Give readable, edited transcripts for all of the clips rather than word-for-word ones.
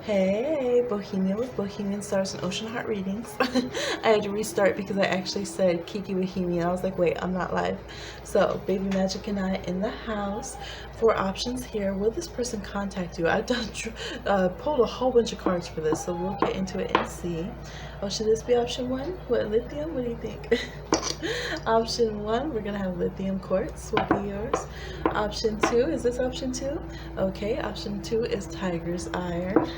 Hey, Bohemian with Bohemian Stars and Ocean Heart Readings. I had to restart because I actually said Kiki Bohemian. I was like, wait, I'm not live. So, Baby Magic and I in the house. 4 options here. Will this person contact you? I've done pulled a whole bunch of cards for this, so we'll get into it and see. Oh, should this be option 1? What, lithium? What do you think? Option 1, we're gonna have lithium quartz will be yours. Option 2, is this option 2? Okay, option 2 is tiger's iron.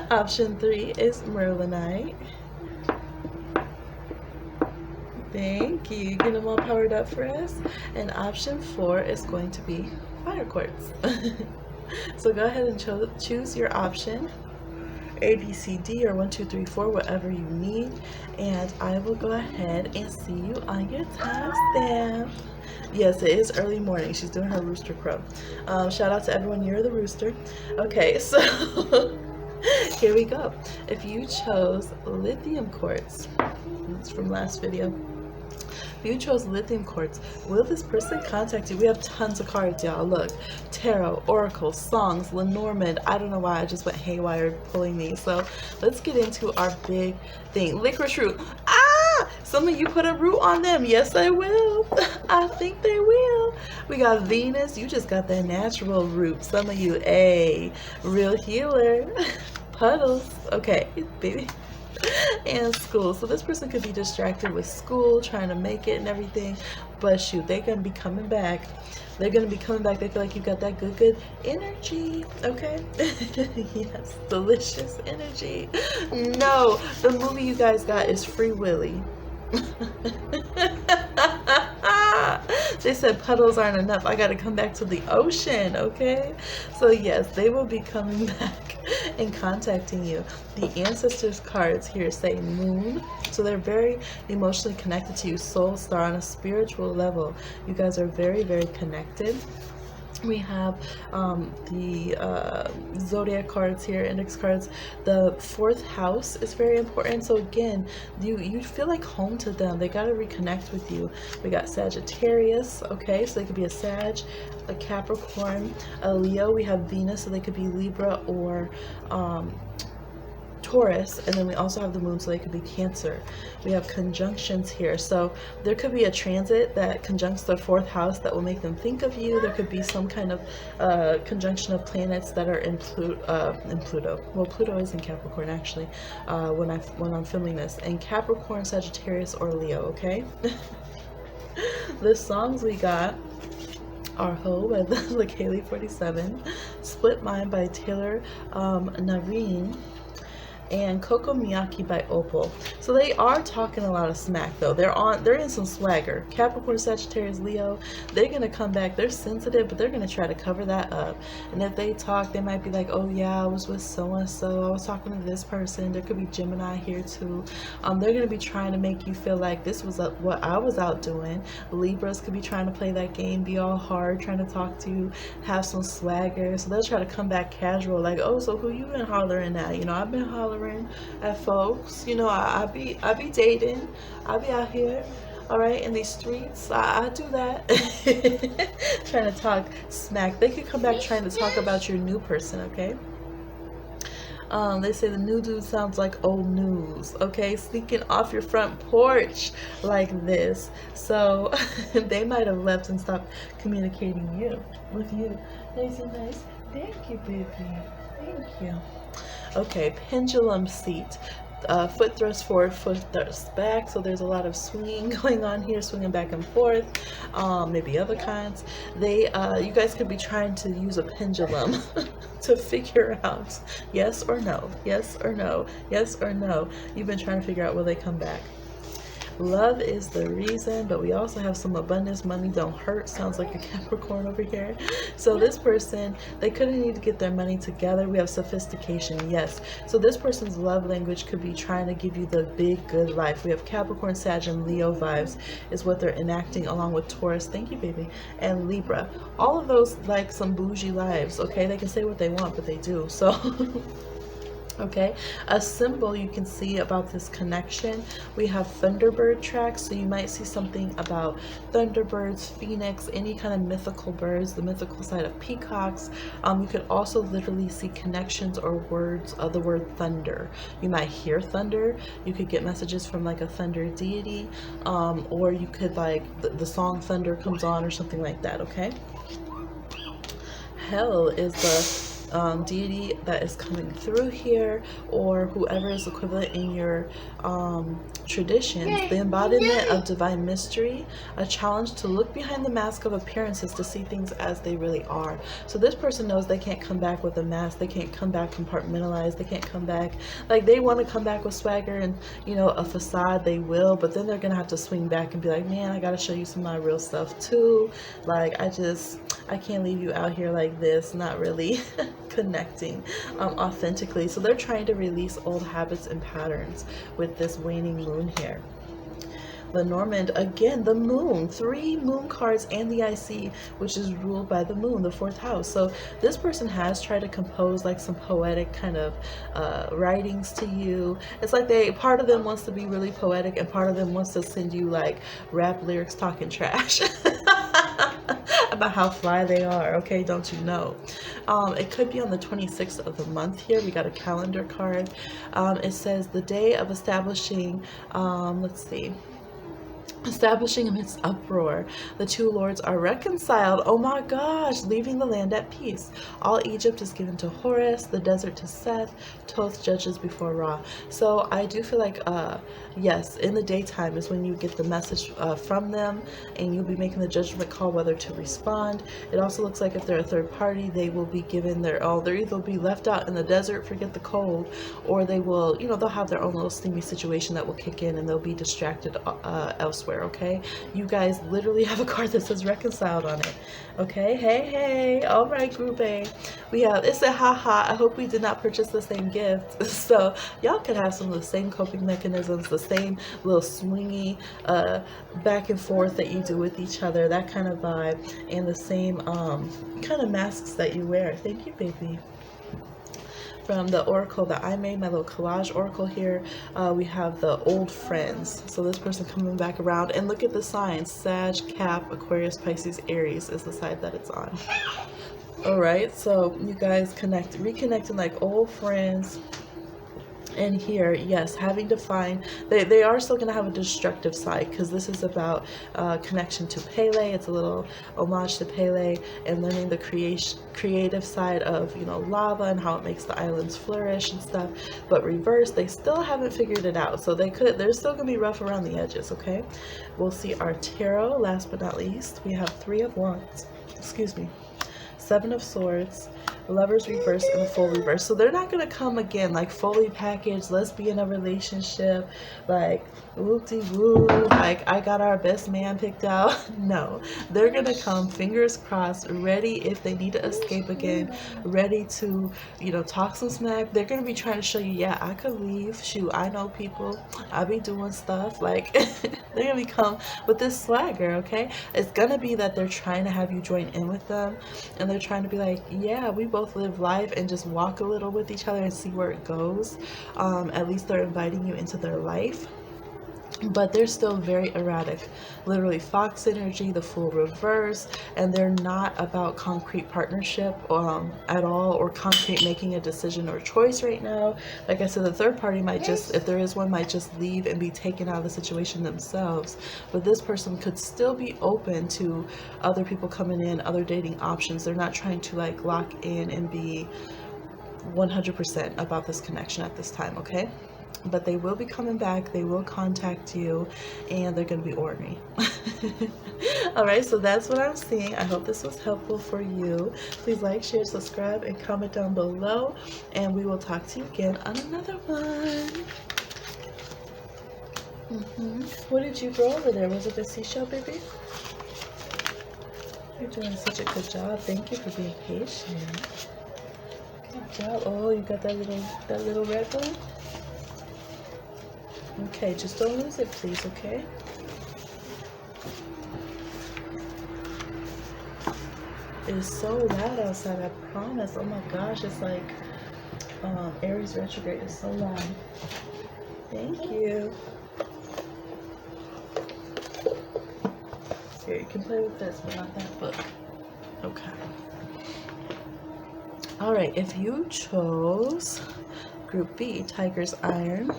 Option 3 is Merlinite. Thank you. Get them all powered up for us. And option 4 is going to be fire quartz. So go ahead and choose your option. A, B, C, D, or 1, 2, 3, 4, whatever you need. And I will go ahead and see you on your timestamp. Yes, it is early morning. She's doing her rooster crow. Shout out to everyone. You're the rooster. Okay, so here we go. If you chose lithium quartz, it's from last video. If you chose lithium quartz, will this person contact you? We have tons of cards, y'all. Look, tarot, oracle, songs, Lenormand. I don't know why I just went haywire pulling these. So let's get into our big thing. Licorice root. Ah! Some of you put a root on them. Yes, I will. I think they will. We got Venus. You just got that natural root. Some of you, a real healer. Puddles. Okay, baby. And school. So this person could be distracted with school, trying to make it and everything, but shoot, they're gonna be coming back. They're gonna be coming back. They feel like you got that good energy. Okay. Yes, delicious energy. No, the movie you guys got is Free Willy. They said puddles aren't enough. I gotta come back to the ocean. Okay, so yes, they will be coming back and contacting you. The ancestors cards here say moon, so they're very emotionally connected to you. Soul star, on a spiritual level, you guys are very connected. We have the zodiac cards here, index cards. The 4th house is very important. So again, you feel like home to them. They got to reconnect with you. We got Sagittarius. Okay, so they could be a Sag, a Capricorn, a Leo. We have Venus, so they could be Libra or Taurus, and then we also have the moon, so they could be Cancer. We have conjunctions here, so there could be a transit that conjuncts their 4th house that will make them think of you. There could be some kind of conjunction of planets that are in Pluto. Well, Pluto is in Capricorn actually. When I'm filming this, and Capricorn, Sagittarius, or Leo. Okay. The songs we got are Ho by Lakaylee 47, Split Mind by Taylor Nareen, and Coco Miyaki by Opal. So they are talking a lot of smack though. They're in some swagger. Capricorn, Sagittarius, Leo, they're gonna come back. They're sensitive, but they're gonna try to cover that up. And if they talk, they might be like, oh yeah, I was with so and so, I was talking to this person. There could be Gemini here too. They're gonna be trying to make you feel like this was what I was out doing. Libras could be trying to play that game, be all hard, trying to talk to you, have some swagger. So they'll try to come back casual, like, oh, so who you been hollering at? You know, I've been hollering at folks. You know, I be dating. I be out here, all right, in these streets. I do that. Trying to talk smack. They could come back trying to talk about your new person. Okay. They say the new dude sounds like old news. Okay, sneaking off your front porch like this. So they might have left and stopped communicating with you. Nice and nice. Thank you, baby. Thank you. Okay, pendulum seat. Foot thrust forward, foot thrust back. So there's a lot of swinging going on here, swinging back and forth. Maybe other kinds. You guys could be trying to use a pendulum to figure out yes or no, yes or no, yes or no. You've been trying to figure out will they come back. Love is the reason, but we also have some abundance. Money don't hurt. Sounds like a Capricorn over here. So this person, they couldn't need to get their money together. We have sophistication. Yes. So this person's love language could be trying to give you the big good life. We have Capricorn, Sag, and Leo vibes is what they're enacting, along with Taurus. Thank you, baby. And Libra. All of those like some bougie lives. Okay, they can say what they want, but they do. So Okay, a symbol you can see about this connection, we have Thunderbird tracks, so you might see something about Thunderbirds, Phoenix, any kind of mythical birds, the mythical side of peacocks. You could also literally see connections or words of the word thunder. You might hear thunder, you could get messages from like a thunder deity, or you could like the song Thunder comes on or something like that, okay? Hell is the deity that is coming through here, or whoever is equivalent in your traditions. The embodiment of divine mystery, a challenge to look behind the mask of appearances to see things as they really are. So this person knows they can't come back with a mask, they can't come back compartmentalized, they can't come back like they want to come back with swagger and, you know, a facade, they will, but then they're gonna have to swing back and be like, man, I gotta show you some of my real stuff too. Like I can't leave you out here like this, not really connecting authentically. So they're trying to release old habits and patterns with this waning moon here. Lenormand, again, the moon, 3 moon cards and the IC, which is ruled by the moon, the 4th house. So this person has tried to compose like some poetic kind of writings to you. It's like part of them wants to be really poetic and part of them wants to send you like rap lyrics talking trash. About how fly they are, okay? Don't you know? It could be on the 26th of the month here. We got a calendar card. It says the day of establishing, let's see, establishing amidst uproar. The 2 lords are reconciled. Oh my gosh, leaving the land at peace. All Egypt is given to Horus, the desert to Seth, Toth judges before Ra. So I do feel like, yes, in the daytime is when you get the message from them, and you'll be making the judgment call whether to respond. It also looks like if they're a third party, they will be given they'll either be left out in the desert, forget the cold, or they will, you know, they'll have their own little steamy situation that will kick in and they'll be distracted elsewhere. Okay, you guys literally have a card that says reconciled on it. Okay, hey, all right, group A, we have, it said haha, I hope we did not purchase the same gift. So y'all could have some of the same coping mechanisms, the same little swingy back and forth that you do with each other, that kind of vibe, and the same kind of masks that you wear. Thank you, baby. From the oracle that I made, my little collage oracle here, we have the old friends. So this person coming back around, and look at the signs: Sag, Cap, Aquarius, Pisces, Aries is the side that it's on. All right, so you guys reconnecting like old friends. And here, yes, having to find, they are still going to have a destructive side, because this is about connection to Pele. It's a little homage to Pele and learning the creative side of, you know, lava and how it makes the islands flourish and stuff. But reverse, they still haven't figured it out, so they're still going to be rough around the edges. Okay, we'll see our tarot. Last but not least, we have 3 of Wands, excuse me, 7 of Swords, Lovers reverse, and the full reverse. So they're not gonna come again like fully packaged, let's be in a relationship, like whoop-de-woo, like I got our best man picked out. No, they're gonna come fingers crossed, ready if they need to escape again, ready to, you know, talk some smack. They're gonna be trying to show you, yeah, I could leave, shoot, I know people, I be doing stuff, like they're gonna come with this swagger. Okay, it's gonna be that they're trying to have you join in with them, and they're trying to be like, yeah, we both live life and just walk a little with each other and see where it goes. At least they're inviting you into their life, but they're still very erratic, literally fox energy, the full reverse, and they're not about concrete partnership at all, or concrete making a decision or choice right now. Like I said, the third party might just, if there is one, might just leave and be taken out of the situation themselves, but this person could still be open to other people coming in, other dating options. They're not trying to like lock in and be 100% about this connection at this time. Okay, but they will be coming back, they will contact you, and they're going to be ornery. All right, so that's what I'm seeing. I hope this was helpful for you. Please like, share, subscribe, and comment down below, and we will talk to you again on another one. What did you grow over there? Was it a seashell, baby? You're doing such a good job. Thank you for being patient. Good job. Oh, you got that little red one? Okay, just don't lose it, please, okay? It is so loud outside, I promise. Oh my gosh, it's like Aries retrograde is so long. Thank you. Here, you can play with this, but not that book. Okay. All right, if you chose Group B, Tiger's Iron,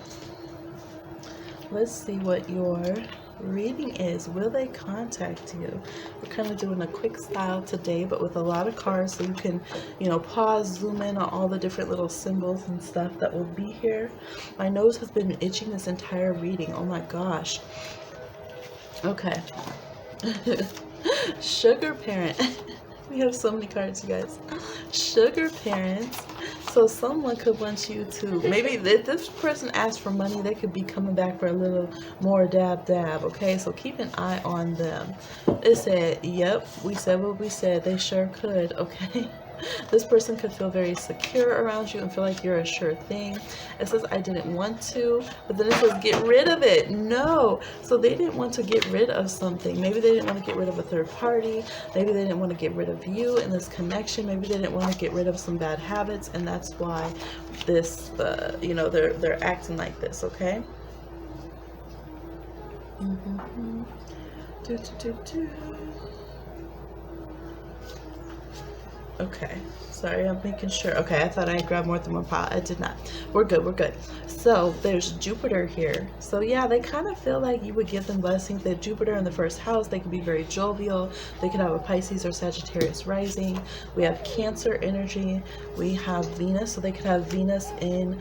let's see what your reading is. Will they contact you? We're kind of doing a quick style today, but with a lot of cards, so you can, you know, pause, zoom in on all the different little symbols and stuff that will be here. My nose has been itching this entire reading. Oh my gosh. Okay. Sugar parent. We have so many cards, you guys. Sugar parents. So someone could want you to, maybe if this person asks for money, they could be coming back for a little more dab, okay? So keep an eye on them. It said, yep, we said what we said. They sure could, okay? This person could feel very secure around you and feel like you're a sure thing. It says, I didn't want to, but then it says, get rid of it. No. So they didn't want to get rid of something. Maybe they didn't want to get rid of a third party. Maybe they didn't want to get rid of you in this connection. Maybe they didn't want to get rid of some bad habits, and that's why this, you know, they're acting like this, okay? Okay, sorry, I'm making sure. Okay, I thought I grabbed more than one pile. I did not. We're good, we're good. So there's Jupiter here. So yeah, they kind of feel like you would give them blessings. They have Jupiter in the first house. They could be very jovial. They could have a Pisces or Sagittarius rising. We have Cancer energy. We have Venus. So they could have Venus in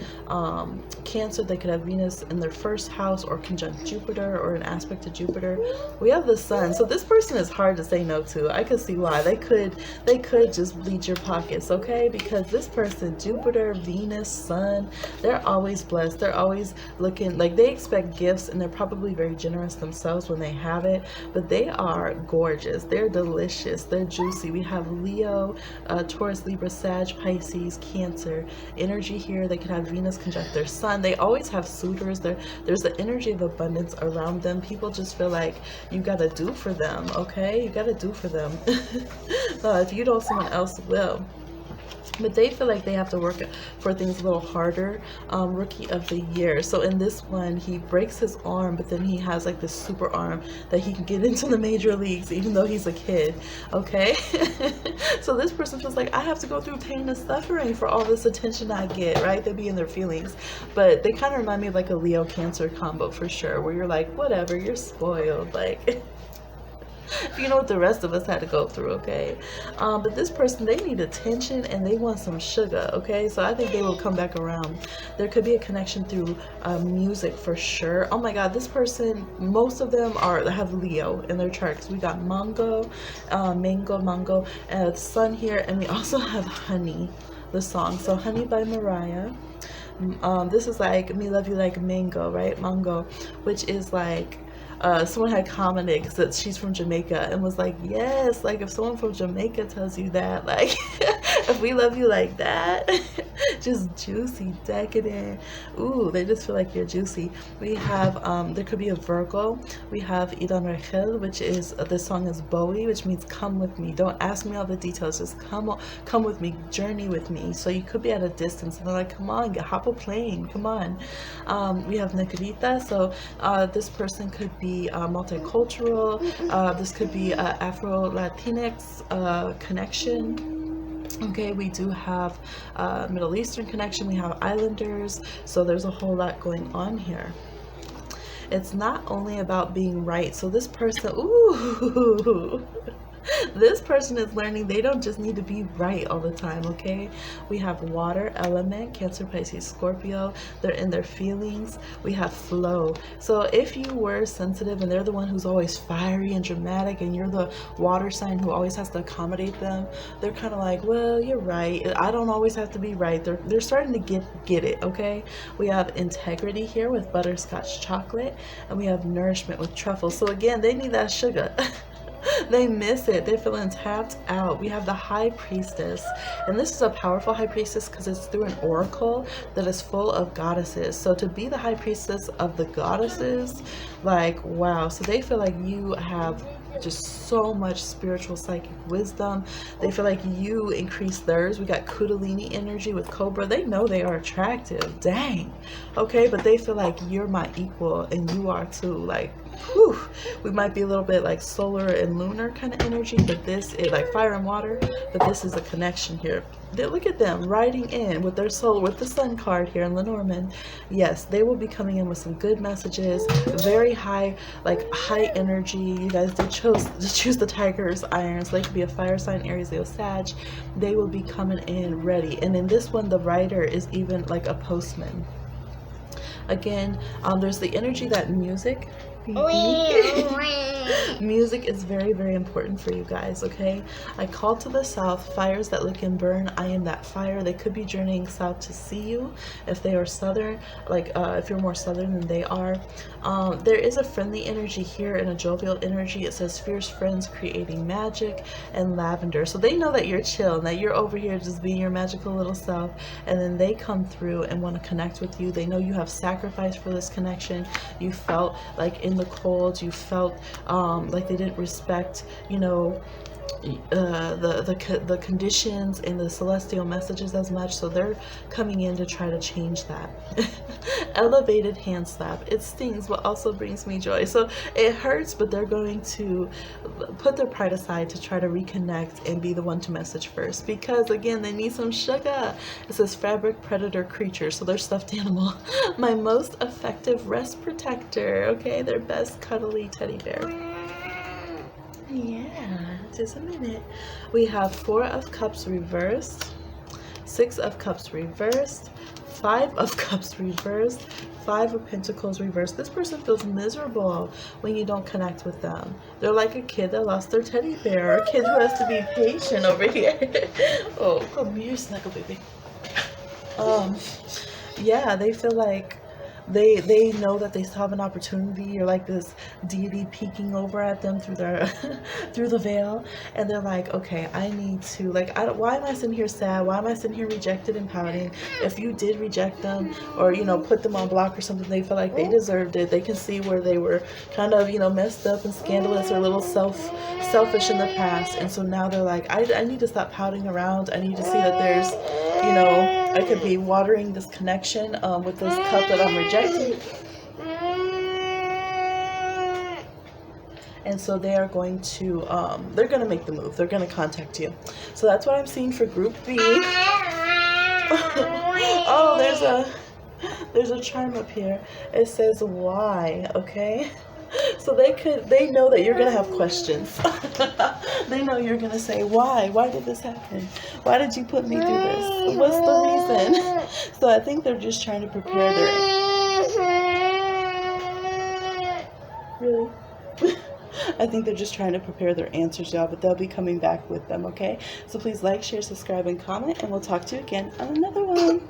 Cancer. They could have Venus in their first house or conjunct Jupiter or an aspect to Jupiter. We have the Sun. So this person is hard to say no to. I could see why. They could just bleed your pockets, okay? Because this person, Jupiter, Venus, Sun, they're always blessed. They're always looking like they expect gifts, and they're probably very generous themselves when they have it, but they are gorgeous. They're delicious. They're juicy. We have Leo, Taurus, Libra, Sag, Pisces, Cancer energy here. They could have Venus conjunct their Sun. They always have suitors. There's the energy of abundance around them. People just feel like you gotta do for them, okay? You gotta do for them. If you don't, someone else will. But they feel like they have to work for things a little harder. Rookie of the year. So in this one, he breaks his arm, but then he has like this super arm that he can get into the major leagues, even though he's a kid. Okay. So this person feels like, I have to go through pain and suffering for all this attention I get, right? They be in their feelings. But they kind of remind me of like a Leo Cancer combo for sure, where you're like, whatever, you're spoiled. Like, you know what the rest of us had to go through, okay? But this person, they need attention and they want some sugar, okay? So I think they will come back around. There could be a connection through music for sure. Oh my God, this person, most of them have Leo in their charts. We got mango, and Sun here, and we also have Honey, the song. So Honey by Mariah. This is like Me Love You Like Mango, right? Mango, which is like, someone had commented because she's from Jamaica and was like, yes, like if someone from Jamaica tells you that, like if we love you like that, just juicy, decadent, ooh, they just feel like you're juicy. We have there could be a Virgo. We have Idan Rachel, which is this song is Bowie, which means come with me. Don't ask me all the details, just come with me, journey with me. So you could be at a distance and they're like, come on, hop a plane, come on. We have Negrita. So this person could be multicultural. This could be Afro-Latinx connection. Okay, we do have Middle Eastern connection. We have Islanders. So there's a whole lot going on here. It's not only about being right. So this person, ooh, this person is learning they don't just need to be right all the time, okay? We have water element, Cancer, Pisces, Scorpio. They're in their feelings. We have flow. So if you were sensitive and they're the one who's always fiery and dramatic and you're the water sign who always has to accommodate them, they're kind of like, well, you're right. I don't always have to be right. They're starting to get it, okay? We have integrity here with butterscotch chocolate, and we have nourishment with truffles. So again, they need that sugar. They miss it. They're feeling tapped out. We have the High Priestess, and this is a powerful High Priestess because it's through an oracle that is full of goddesses. So to be the High Priestess of the goddesses, like, wow. So they feel like you have just so much spiritual psychic wisdom. They feel like you increase theirs. We got Kundalini energy with Cobra. They know they are attractive. Dang. Okay, but they feel like you're my equal and you are too. Like, whew, we might be a little bit like solar and lunar kind of energy, but this is like fire and water, but this is a connection here. Look at them writing in with their soul, with the sun card here in Lenormand. Yes, they will be coming in with some good messages, very high, like high energy. You guys did choose the Tigers, Irons. They could be a fire sign, Aries, Leo, Sag. They will be coming in ready. And in this one, the writer is even like a postman. Again, there's the energy that music music is very, very important for you guys. Okay, I call to the south, fires that lick and burn. I am that fire. They could be journeying south to see you if they are southern, like if you're more southern than they are. There is a friendly energy here and a jovial energy. It says fierce friends creating magic and lavender. So they know that you're chill and that you're over here just being your magical little self, and then they come through and want to connect with you. They know you have sacrificed for this connection. You felt like in the cold, you felt like they didn't respect, you know, the conditions and the celestial messages as much, so they're coming in to try to change that. Elevated hand slap. It stings but also brings me joy. So it hurts, but they're going to put their pride aside to try to reconnect and be the one to message first, because again, they need some sugar. It says fabric predator creature, so they're stuffed animal. My most effective rest protector. Okay, their best cuddly teddy bear. Yeah, just a minute. We have 4 of Cups reversed, 6 of Cups reversed, 5 of Cups reversed, 5 of Pentacles reversed. This person feels miserable when you don't connect with them. They're like a kid that lost their teddy bear, or a kid who has to be patient over here. Oh, come here, snuggle baby. Yeah, they feel like they know that they still have an opportunity. You're like this deity peeking over at them through their through the veil, and they're like, okay, I need to, like, why am I sitting here sad? Why am I sitting here rejected and pouting? If you did reject them, or, you know, put them on block or something, they feel like they deserved it. They can see where they were kind of, you know, messed up and scandalous or a little selfish in the past, and so now they're like, I need to stop pouting around. I need to see that there's, you know, I could be watering this connection with this cup that I'm rejecting. And so they are going to, they're going to make the move. They're going to contact you. So that's what I'm seeing for Group B. Oh, there's a charm up here. It says why, okay? So they know that you're going to have questions. They know you're going to say, why? Why did this happen? Why did you put me through this? What's the reason? So I think they're just trying to prepare their... Really? I think they're just trying to prepare their answers, y'all, but they'll be coming back with them, okay? So please like, share, subscribe, and comment, and we'll talk to you again on another one.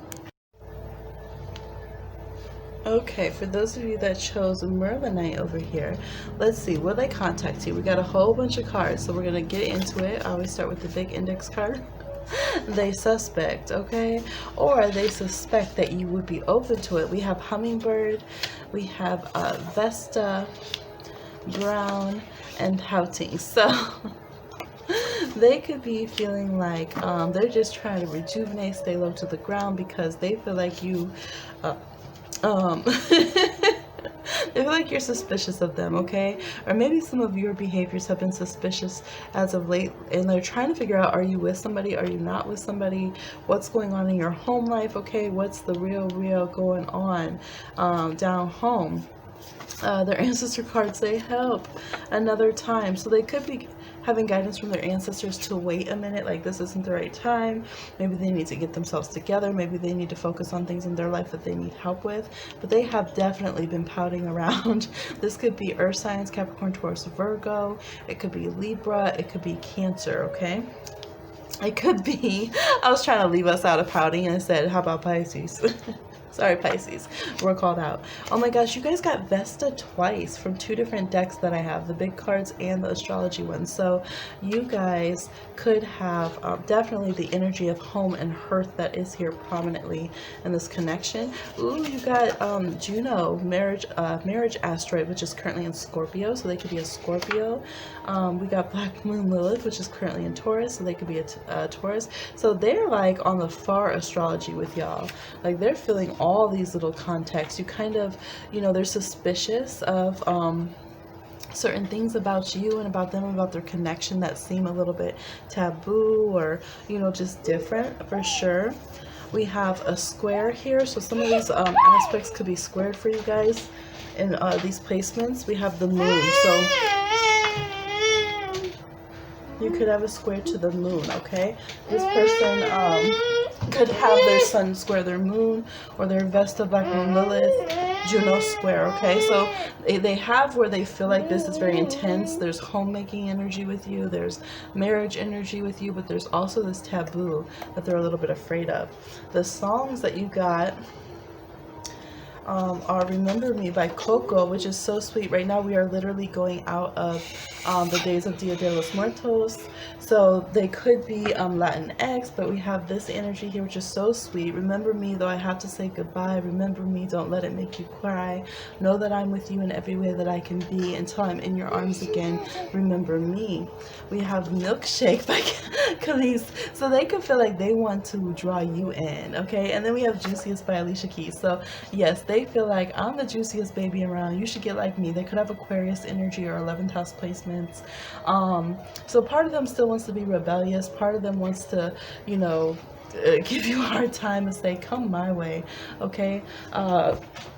Okay, for those of you that chose Merlinite over here, let's see, will they contact you? We got a whole bunch of cards, so we're going to get into it. I always start with the big index card. They suspect, okay? Or they suspect that you would be open to it. We have Hummingbird, we have Vesta, Brown, and Houting. So they could be feeling like they're just trying to rejuvenate, stay low to the ground, because they feel like you... they feel like you're suspicious of them, okay? Or maybe some of your behaviors have been suspicious as of late, and they're trying to figure out, are you with somebody? Are you not with somebody? What's going on in your home life, okay? What's the real going on down home? Their ancestor cards say help another time. So they could be having guidance from their ancestors to wait a minute, like this isn't the right time. Maybe they need to get themselves together. Maybe they need to focus on things in their life that they need help with. But they have definitely been pouting around. This could be Earth signs, Capricorn, Taurus, Virgo. It could be Libra. It could be Cancer, okay? It could be, I was trying to leave us out of pouting and I said, how about Pisces? Sorry, Pisces. We're called out. Oh my gosh, you guys got Vesta twice from 2 different decks that I have, the big cards and the astrology ones. So you guys could have definitely the energy of home and hearth that is here prominently in this connection. Ooh, you got Juno, marriage asteroid, which is currently in Scorpio, so they could be a Scorpio. We got Black Moon Lilith, which is currently in Taurus, so they could be a Taurus. So they're like on the far astrology with y'all. Like they're feeling all these little contexts. You kind of, they're suspicious of certain things about you and about them, about their connection that seem a little bit taboo or, just different for sure. We have a square here, so some of these aspects could be squared for you guys in these placements. We have the moon, so you could have a square to the moon, okay? This person could have their sun square their moon, or their Vesta, Black Moon Lilith, Juno square, okay? So they have where they feel like this is very intense. There's homemaking energy with you, there's marriage energy with you, but there's also this taboo that they're a little bit afraid of. The songs that you got are Remember Me by Coco, which is so sweet. Right now we are literally going out of the days of Dia de los Muertos, so they could be Latinx, but we have this energy here which is so sweet. Remember me, though I have to say goodbye. Remember me, don't let it make you cry. Know that I'm with you in every way that I can be until I'm in your arms again. Remember me. We have Milkshake by Khalees, so they could feel like they want to draw you in, okay? And then we have Juiciest by Alicia Keys. So yes, they feel like I'm the juiciest baby around. You should get like me. They could have Aquarius energy or 11th house placements. So part of them still wants to be rebellious. Part of them wants to, give you a hard time and say, come my way, okay?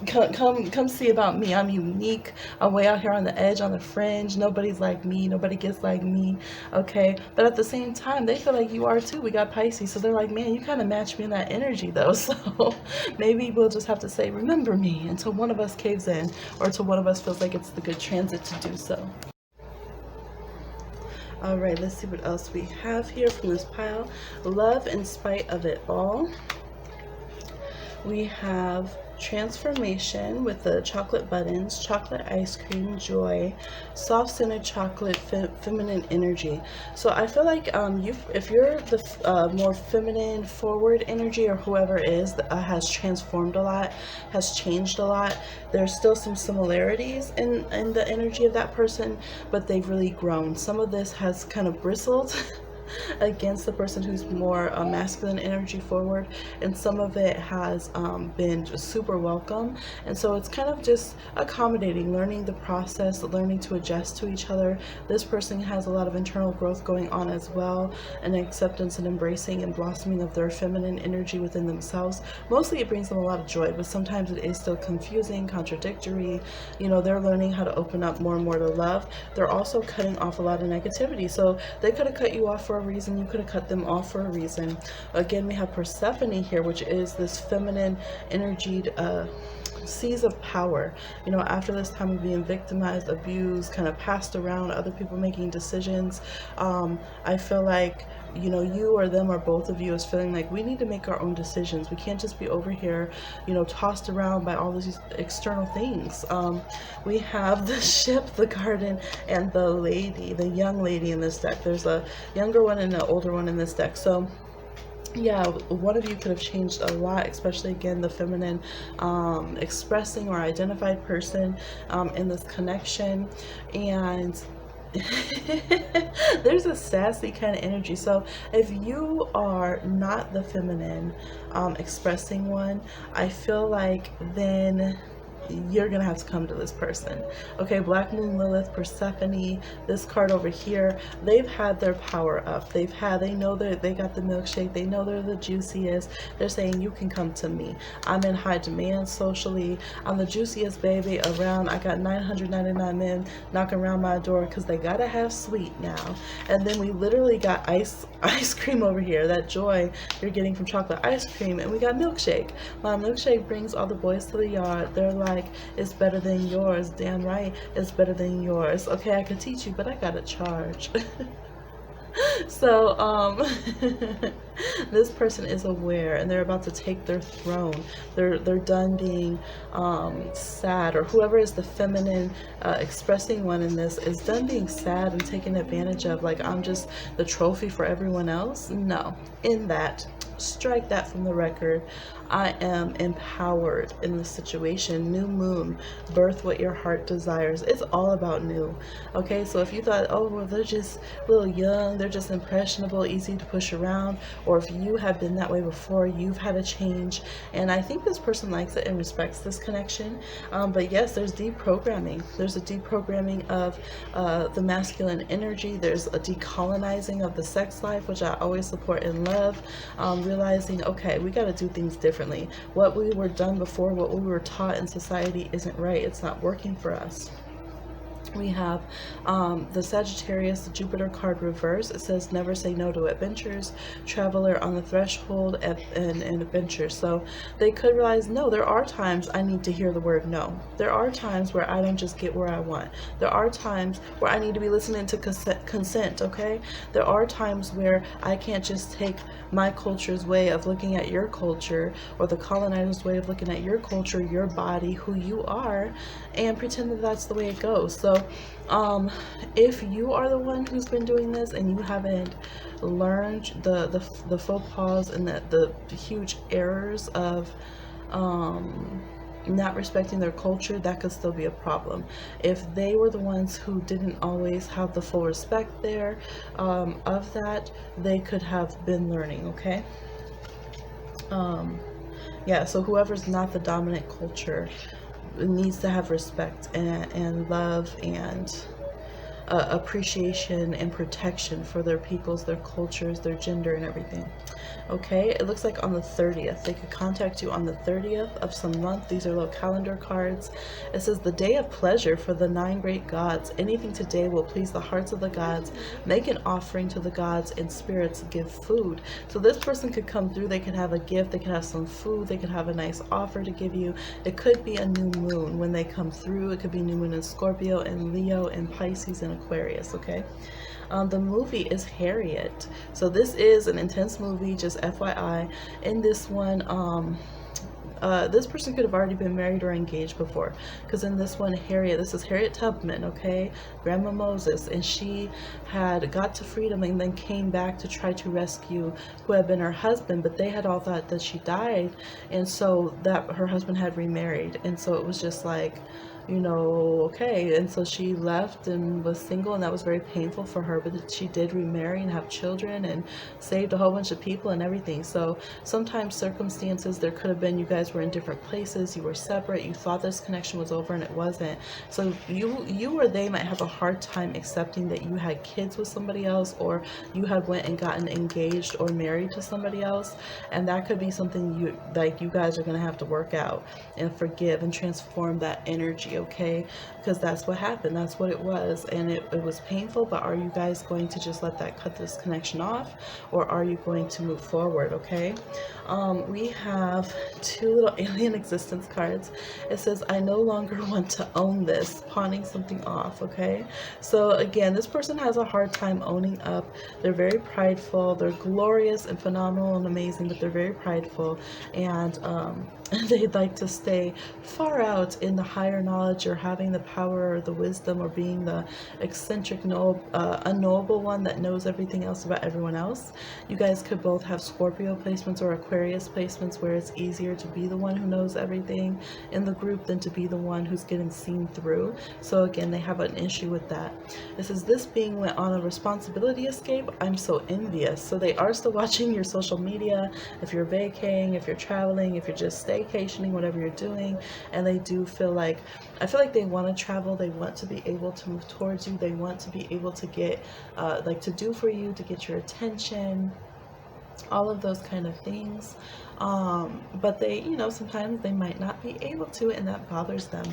Come see about me. I'm unique. I'm way out here on the edge, on the fringe. Nobody's like me. Nobody gets like me, okay? But at the same time, they feel like you are too. We got Pisces, so they're like, man, you kind of match me in that energy though. So maybe we'll just have to say, remember me, until one of us caves in, or until one of us feels like it's the good transit to do so. All right, let's see what else we have here from this pile. Love in spite of it all. We have Transformation with the chocolate buttons, chocolate ice cream, joy, soft scented chocolate, feminine energy. So I feel like if you're the more feminine forward energy, or whoever is has transformed a lot, has changed a lot, there's still some similarities in the energy of that person, but they've really grown. Some of this has kind of bristled against the person who's more masculine energy forward, and some of it has been just super welcome. And so it's kind of just accommodating, learning the process, learning to adjust to each other. This person has a lot of internal growth going on as well, and acceptance and embracing and blossoming of their feminine energy within themselves. Mostly it brings them a lot of joy, but sometimes it is still confusing, contradictory. They're learning how to open up more and more to love. They're also cutting off a lot of negativity, so they could have cut you off for a reason. You could have cut them off for a reason. Again, we have Persephone here, which is this feminine energy, seas of power. After this time of being victimized, abused, kind of passed around, other people making decisions, I feel like you or them or both of you is feeling like we need to make our own decisions. We can't just be over here tossed around by all these external things. We have the ship, the garden, and the lady, the young lady in this deck. There's a younger one and an older one in this deck. So yeah, one of you could have changed a lot, especially again the feminine expressing or identified person in this connection. And there's a sassy kind of energy. So if you are not the feminine expressing one, I feel like then you're gonna have to come to this person, okay? Black Moon Lilith, Persephone, this card over here, they've had their power up. They know that they got the milkshake. They know they're the juiciest. They're saying, you can come to me. I'm in high demand socially. I'm the juiciest baby around. I got 999 men knocking around my door because they gotta have sweet now. And then we literally got ice cream over here, that joy you're getting from chocolate ice cream. And we got milkshake. My milkshake brings all the boys to the yard. They're like, it's better than yours. Damn right, it's better than yours. Okay, I could teach you, but I gotta charge. So, this person is aware, and they're about to take their throne. They're done being sad, or whoever is the feminine expressing one in this is done being sad and taken advantage of. Like, I'm just the trophy for everyone else. No, in that, strike that from the record. I am empowered in this situation. New moon, birth what your heart desires. It's all about new. Okay, so if you thought, oh, well, they're just a little young, they're just impressionable, easy to push around, or if you have been that way before, you've had a change. And I think this person likes it and respects this connection. But yes, there's deprogramming. There's a deprogramming of the masculine energy. There's a decolonizing of the sex life, which I always support and love. Realizing, okay, we got to do things differently. What we were done before, what we were taught in society isn't right. It's not working for us. We have the Sagittarius, the Jupiter card reverse. It says never say no to adventures, traveler on the threshold, and adventures. So they could realize, no, there are times I need to hear the word no. There are times where I don't just get where I want. There are times where I need to be listening to consent, okay? There are times where I can't just take my culture's way of looking at your culture, or the colonizer's way of looking at your culture, your body, who you are, and pretend that that's the way it goes. So if you are the one who's been doing this and you haven't learned the faux pas and the huge errors of not respecting their culture, that could still be a problem. If they were the ones who didn't always have the full respect there of that, they could have been learning, okay? Yeah, so whoever's not the dominant culture needs to have respect and love and appreciation and protection for their peoples, their cultures, their gender, and everything. Okay, it looks like on the 30th. They could contact you on the 30th of some month. These are little calendar cards. It says the day of pleasure for the 9 great gods. Anything today will please the hearts of the gods. Make an offering to the gods, and spirits give food. So this person could come through. They could have a gift. They could have some food. They could have a nice offer to give you. It could be a new moon when they come through. It could be new moon in Scorpio and Leo and Pisces and Aquarius, okay? The movie is Harriet. So this is an intense movie, just FYI. In this one, this person could have already been married or engaged before, because in this one, this is Harriet Tubman, okay, Grandma Moses, and she had got to freedom and then came back to try to rescue who had been her husband, but they had all thought that she died, and so that her husband had remarried, and so it was just like, you know, okay. And so she left and was single, and that was very painful for her, but she did remarry and have children and saved a whole bunch of people and everything. So sometimes circumstances, there could have been, you guys were in different places, you were separate, you thought this connection was over and it wasn't. So you or they might have a hard time accepting that you had kids with somebody else, or you had went and gotten engaged or married to somebody else, and that could be something you guys are going to have to work out and forgive and transform that energy, okay? Because that's what happened, that's what it was, and it was painful. But are you guys going to just let that cut this connection off, or are you going to move forward, okay? We have 2 little alien existence cards. It says, I no longer want to own this, pawning something off, okay? So again, this person has a hard time owning up. They're very prideful. They're glorious and phenomenal and amazing, but they're very prideful, and they'd like to stay far out in the higher knowledge, or having the power or the wisdom, or being the eccentric, unknowable one that knows everything else about everyone else. You guys could both have Scorpio placements or Aquarius placements, where it's easier to be the one who knows everything in the group than to be the one who's getting seen through. So again, they have an issue with that. This is this being went on a responsibility escape. I'm so envious. So they are still watching your social media, if you're vacating, if you're traveling, if you're just staycationing, whatever you're doing, and they do feel like, I feel like they want to travel, they want to be able to move towards you, they want to be able to get like to do for you, to get your attention, all of those kind of things. But they, sometimes they might not be able to, and that bothers them.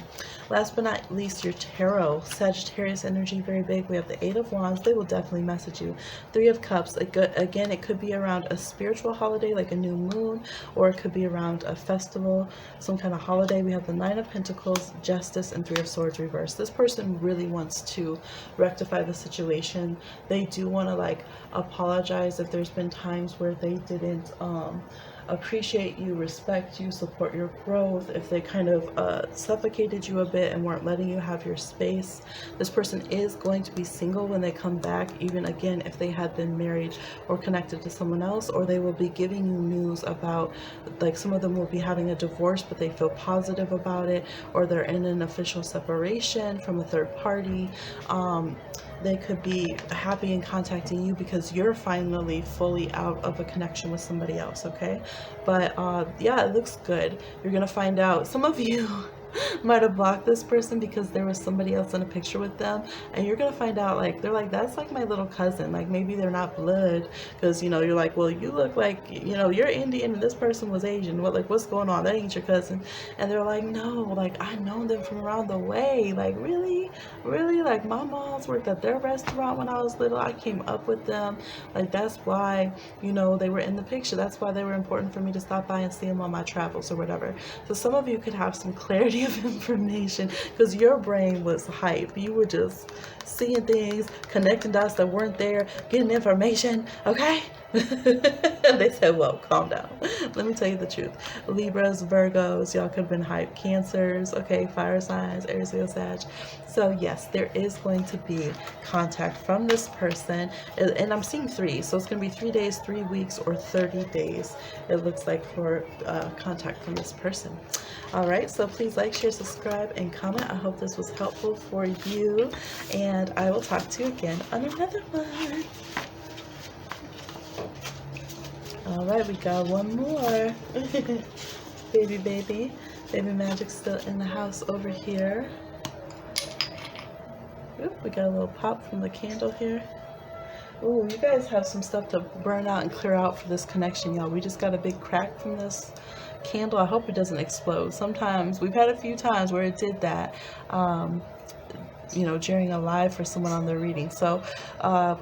Last but not least, your tarot. Sagittarius energy, very big. We have the Eight of Wands. They will definitely message you. Three of Cups. Again, it could be around a spiritual holiday like a new moon, or it could be around a festival, some kind of holiday. We have the Nine of Pentacles, Justice, and Three of Swords reversed. This person really wants to rectify the situation. They do want to like apologize if there's been times where they didn't appreciate you, respect you, support your growth, if they kind of suffocated you a bit and weren't letting you have your space. This person is going to be single when they come back, even again if they had been married or connected to someone else, or they will be giving you news about, like some of them will be having a divorce but they feel positive about it, or they're in an official separation from a third party. They could be happy in contacting you because you're finally fully out of a connection with somebody else, okay? But yeah, it looks good. You're gonna find out. Some of you might have blocked this person because there was somebody else in a picture with them, and you're gonna find out, like, they're like, that's like my little cousin. Like, maybe they're not blood, because, you know, you're like, well, you look like, you know, you're Indian and this person was Asian. What, like, what's going on? That ain't your cousin. And they're like, no, like, I know them from around the way. Like, really? Like, my mom's worked at their restaurant when I was little. I came up with them. Like, that's why, you know, they were in the picture. That's why they were important for me to stop by and see them on my travels or whatever. So some of you could have some clarity of information because your brain was hype. You were just seeing things, connecting dots that weren't there, getting information, okay? They said, well, calm down. Let me tell you the truth. Libras, Virgos, y'all could have been hype. Cancers, okay, fire signs, Aries, Leo, Sag. So yes, there is going to be contact from this person, and I'm seeing 3, so it's going to be 3 days, 3 weeks, or 30 days, it looks like, for contact from this person. All right, so please like, share, subscribe, and comment. I hope this was helpful for you, and I will talk to you again on another one. All right, we got one more. Baby Magic's still in the house over here. Oop, we got a little pop from the candle here. Ooh, you guys have some stuff to burn out and clear out for this connection, y'all. We just got a big crack from this candle. I hope it doesn't explode. Sometimes, we've had a few times where it did that. You know, during a live for someone on their reading. So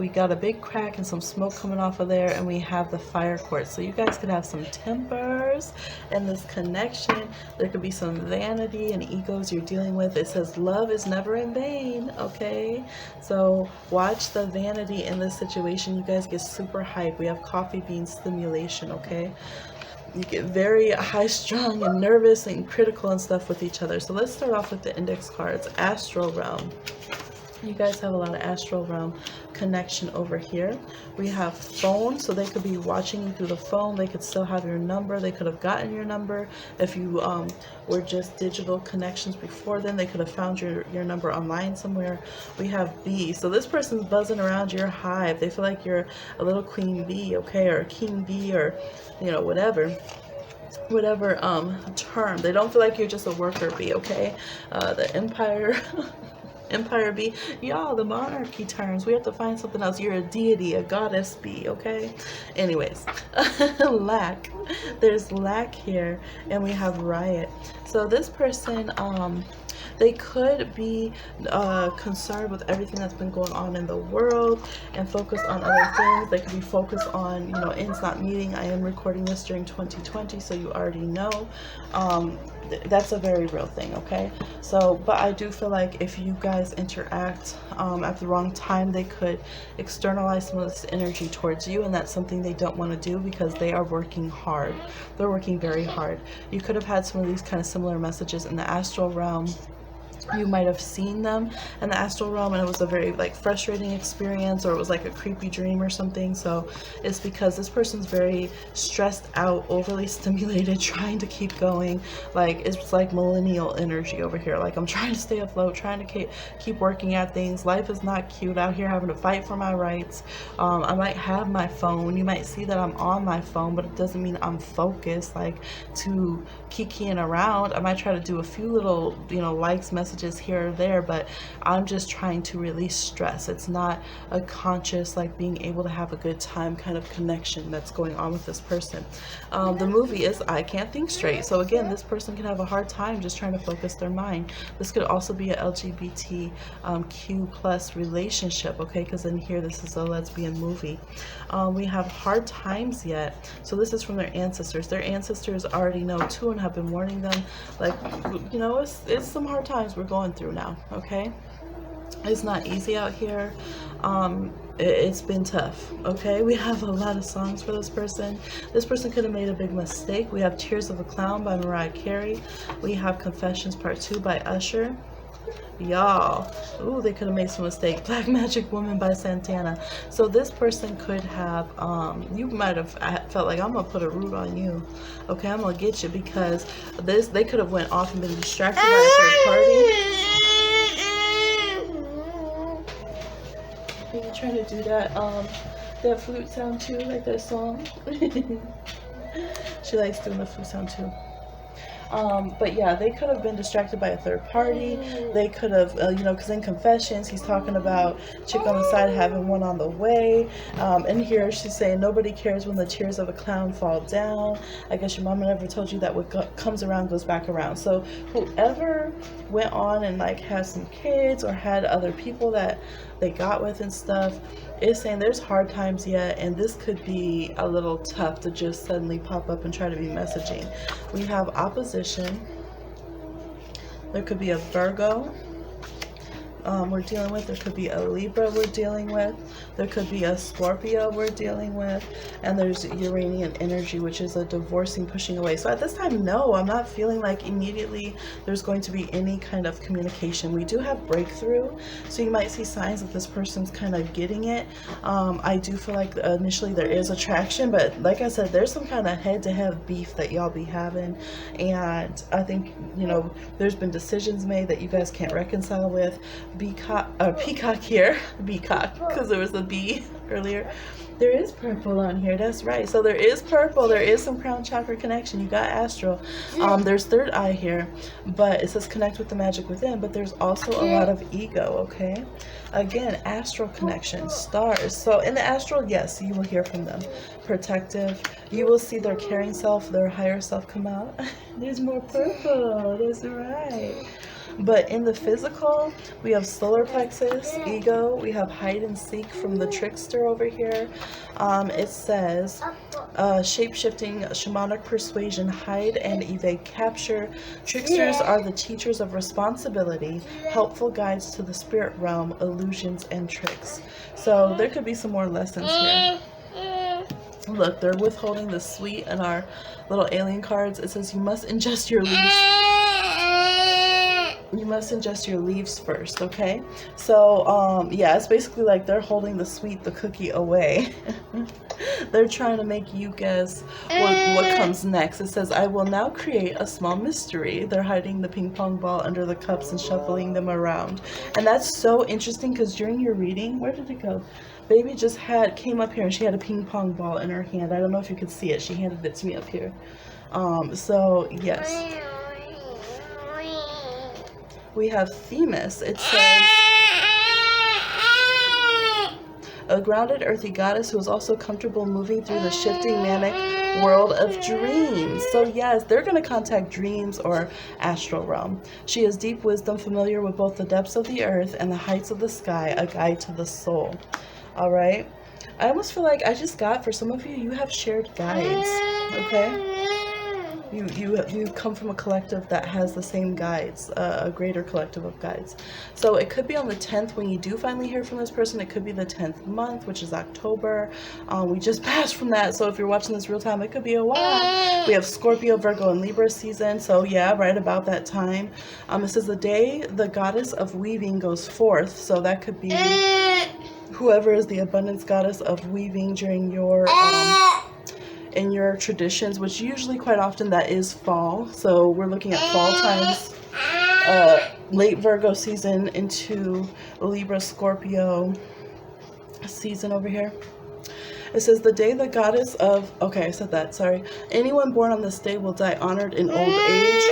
we got a big crack and some smoke coming off of there, and we have the fire quartz. So you guys could have some tempers in this connection. There could be some vanity and egos you're dealing with. It says love is never in vain, okay? So watch the vanity in this situation. You guys get super hype. We have coffee bean stimulation, okay? You get very high strung and nervous and critical and stuff with each other. So let's start off with the index cards. Astral realm. You guys have a lot of astral realm connection over here. We have phone, so they could be watching you through the phone. They could still have your number. They could have gotten your number if you were just digital connections before then. They could have found your number online somewhere. We have bee, so this person's buzzing around your hive. They feel like you're a little queen bee, okay, or a king bee, or, you know, whatever term. They don't feel like you're just a worker bee, okay? The empire bee, y'all, the monarchy terms. We have to find something else. You're a deity, a goddess bee, okay? Anyways, lack. There's lack here, and we have riot. So this person, they could be concerned with everything that's been going on in the world and focus on other things. They could be focused on, you know, ends not meeting. I am recording this during 2020, so you already know. That's a very real thing, okay? So, but I do feel like if you guys interact at the wrong time, they could externalize some of this energy towards you, and that's something they don't want to do because they are working hard. They're working very hard. You could have had some of these kind of similar messages in the astral realm. You might have seen them in the astral realm, and it was a very like frustrating experience, or it was like a creepy dream or something. So it's because this person's very stressed out, overly stimulated, trying to keep going. Like, it's like millennial energy over here. Like, I'm trying to stay afloat, trying to keep working at things. Life is not cute out here, having to fight for my rights. I might have my phone. You might see that I'm on my phone, but it doesn't mean I'm focused, like, to kikiing around. I might try to do a few little, you know, likes, messages, messages here or there, but I'm just trying to release stress. It's not a conscious, like, being able to have a good time kind of connection that's going on with this person. The movie is I Can't Think Straight. So again, this person can have a hard time just trying to focus their mind. This could also be a LGBTQ plus relationship, okay? Because in here, this is a lesbian movie. We have hard times yet. So this is from their ancestors. Their ancestors already know too and have been warning them, like, you know, it's some hard times we're going through now, okay? It's not easy out here. It's been tough, okay? We have a lot of songs for this person. This person could have made a big mistake. We have Tears of a Clown by Mariah Carey. We have Confessions Part 2 by Usher. Y'all, ooh, they could have made some mistake. Black Magic Woman by Santana. So this person could have, you might have felt like, I'm gonna put a root on you, okay? I'm gonna get you, because they could have went off and been distracted by a third party. Are you trying to do that flute sound too, like that song? She likes doing the flute sound too. But yeah, they could have been distracted by a third party. They could have, you know, because in Confessions, he's talking about chick on the side having one on the way. And here she's saying, nobody cares when the tears of a clown fall down. I guess your mama never told you that what comes around goes back around. So whoever went on and like had some kids or had other people that they got with and stuff is saying there's hard times yet, and this could be a little tough to just suddenly pop up and try to be messaging. We have opposition. There could be a Virgo we're dealing with. There could be a Libra we're dealing with. There could be a Scorpio we're dealing with. And there's Uranian energy, which is a divorcing, pushing away. So at this time, no, I'm not feeling like immediately there's going to be any kind of communication. We do have breakthrough. So you might see signs that this person's kind of getting it. I do feel like initially there is attraction, but like I said, there's some kind of head-to-head beef that y'all be having. And I think, you know, there's been decisions made that you guys can't reconcile with. Peacock here, because there was a B earlier. There is purple on here, that's right. So there is purple, there is some crown chakra connection. You got astral. There's third eye here, but it says connect with the magic within, but there's also a lot of ego, okay? Again, astral connection, stars. So in the astral, yes, you will hear from them. Protective. You will see their caring self, their higher self come out. There's more purple, that's right. But in the physical, we have solar plexus, ego, we have hide and seek from the trickster over here. It says shape-shifting, shamanic persuasion, hide and evade capture. Tricksters are the teachers of responsibility, helpful guides to the spirit realm, illusions and tricks. So there could be some more lessons here. Look, they're withholding the sweet in our little alien cards. It says you must ingest your leaves. You must ingest your leaves first, okay? So, yeah, it's basically like they're holding the sweet, the cookie away. They're trying to make you guess what comes next. It says, I will now create a small mystery. They're hiding the ping pong ball under the cups and shuffling them around. And that's so interesting because during your reading, where did it go? Baby just came up here and she had a ping pong ball in her hand. I don't know if you could see it. She handed it to me up here. So, yes. We have Themis. It says, a grounded earthy goddess who is also comfortable moving through the shifting manic world of dreams. So yes, they're going to contact dreams or astral realm. She has deep wisdom, familiar with both the depths of the earth and the heights of the sky, a guide to the soul. All right. I almost feel like I just got, for some of you, you have shared guides. Okay. You come from a collective that has the same guides, a greater collective of guides. So it could be on the 10th when you do finally hear from this person. It could be the 10th month, which is October. We just passed from that, so if you're watching this real time, it could be a while. We have Scorpio, Virgo, and Libra season, so yeah, right about that time. It says the day the goddess of weaving goes forth, so that could be whoever is the abundance goddess of weaving during your in your traditions, which usually quite often that is fall. So we're looking at fall times, late Virgo season into Libra Scorpio season over here. It says the day the goddess of, okay, I said that, sorry. Anyone born on this day will die honored in old age.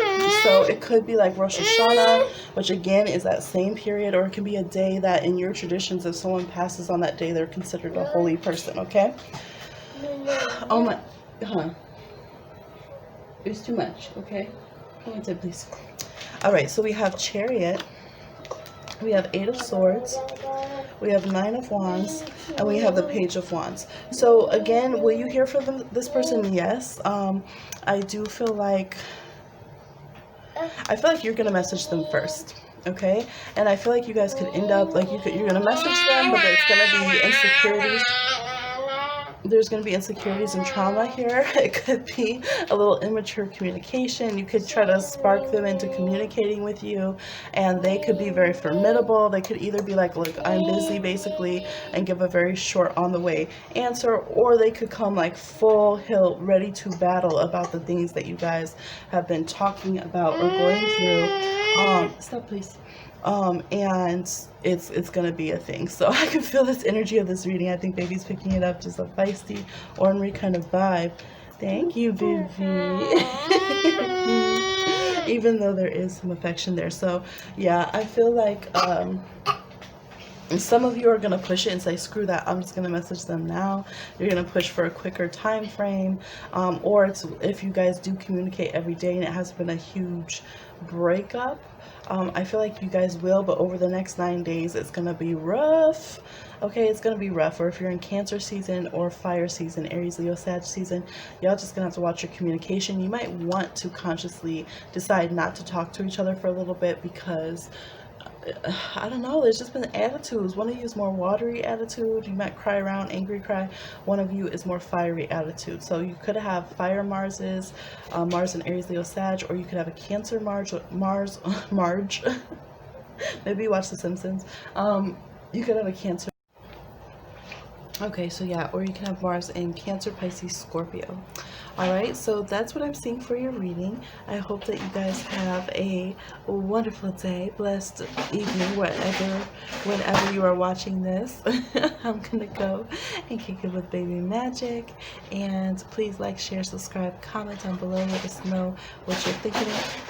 So it could be like Rosh Hashanah, which again is that same period, or it can be a day that in your traditions, if someone passes on that day, they're considered a holy person, okay? Oh my, it's too much, okay? Come on, please. All right, so we have Chariot, we have 8 of Swords, we have 9 of Wands, and we have the Page of Wands. So again, will you hear from this person? Yes. I do feel like, you're gonna message them first, okay? And I feel like you guys could end up like you're gonna message them, but there's gonna be insecurities. There's going to be insecurities and trauma here. It could be a little immature communication. You could try to spark them into communicating with you, and they could be very formidable. They could either be like, look, I'm busy, basically, and give a very short on the way answer, or they could come like full hilt, ready to battle about the things that you guys have been talking about or going through. Stop, please. And it's gonna be a thing. So I can feel this energy of this reading. I think baby's picking it up, just a feisty, ornery kind of vibe. Thank you, baby. Even though there is some affection there. So yeah, I feel like some of you are going to push it and say, screw that, I'm just going to message them now. You're going to push for a quicker time frame. Or it's, if you guys do communicate every day and it has been a huge breakup, I feel like you guys will, but over the next 9 days, it's going to be rough. Okay, it's going to be rough. Or if you're in Cancer season or fire season, Aries, Leo, Sag season, y'all just going to have to watch your communication. You might want to consciously decide not to talk to each other for a little bit because I don't know, there's just been attitudes. One of you is more watery attitude. You might cry around, angry cry. One of you is more fiery attitude. So you could have fire Marses, Mars and Aries, Leo, Sag, or you could have a Cancer Marge. Maybe you watch The Simpsons. You could have a Cancer. Okay, so yeah, or you can have Mars in Cancer, Pisces, Scorpio. All right, so that's what I'm seeing for your reading. I hope that you guys have a wonderful day, blessed evening, whenever you are watching this. I'm gonna go and kick it with baby magic, and please like, share, subscribe, comment down below. Let us know what you're thinking,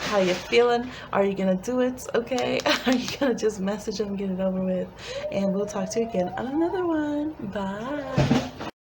how you're feeling. Are you gonna do it? Okay, are you gonna just message them, get it over with, and we'll talk to you again on another one. Bye.